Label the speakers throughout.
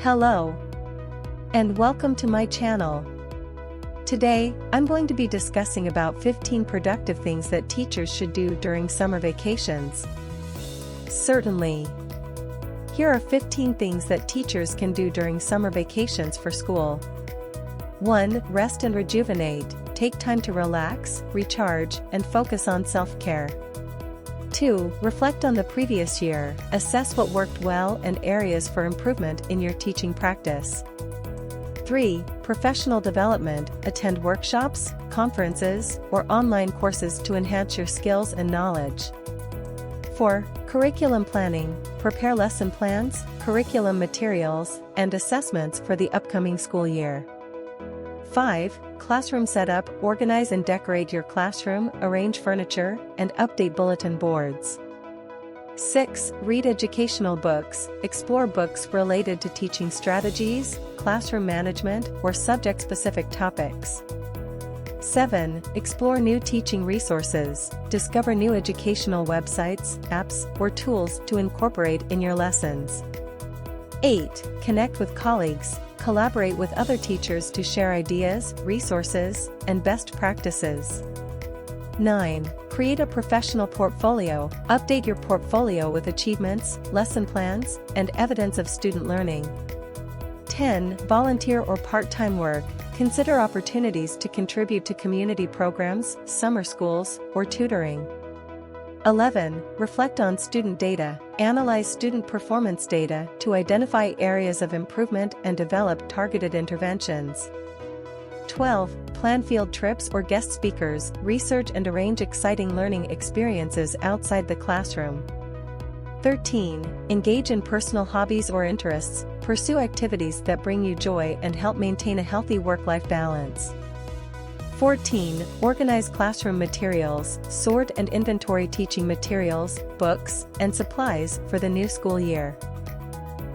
Speaker 1: Hello, and welcome to my channel. Today, I'm going to be discussing about 15 productive things that teachers should do during summer vacations. Certainly. Here are 15 things that teachers can do during summer vacations for school. 1. Rest and rejuvenate. Take time to relax, recharge, and focus on self-care. 2. Reflect on the previous year, assess what worked well and areas for improvement in your teaching practice. 3. Professional development. Attend workshops, conferences, or online courses to enhance your skills and knowledge. 4. Curriculum planning. Prepare lesson plans, curriculum materials, and assessments for the upcoming school year. 5. Classroom setup. Organize and decorate your classroom, arrange furniture, and update bulletin boards. 6. Read educational books. Explore books related to teaching strategies, classroom management, or subject-specific topics. 7. Explore new teaching resources. Discover new educational websites, apps, or tools to incorporate in your lessons. 8. Connect with colleagues. Collaborate with other teachers to share ideas, resources, and best practices. 9. Create a professional portfolio. Update your portfolio with achievements, lesson plans, and evidence of student learning. 10. Volunteer or part-time work. Consider opportunities to contribute to community programs, summer schools, or tutoring. 11. Reflect on student data. Analyze student performance data to identify areas of improvement and develop targeted interventions. 12. Plan field trips or guest speakers. Research and arrange exciting learning experiences outside the classroom. 13. Engage in personal hobbies or interests. Pursue activities that bring you joy and help maintain a healthy work-life balance. 14. Organize classroom materials. Sort and inventory teaching materials, books, and supplies for the new school year.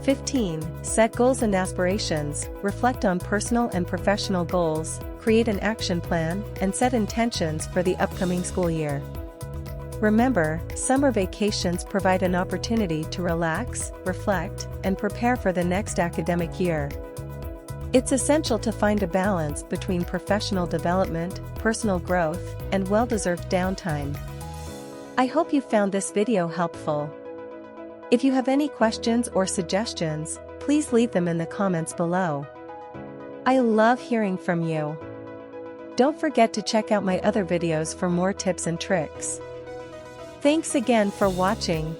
Speaker 1: 15. Set goals and aspirations. Reflect on personal and professional goals, create an action plan, and set intentions for the upcoming school year. Remember, summer vacations provide an opportunity to relax, reflect, and prepare for the next academic year. It's essential to find a balance between professional development, personal growth, and well-deserved downtime. I hope you found this video helpful. If you have any questions or suggestions, please leave them in the comments below. I love hearing from you. Don't forget to check out my other videos for more tips and tricks. Thanks again for watching.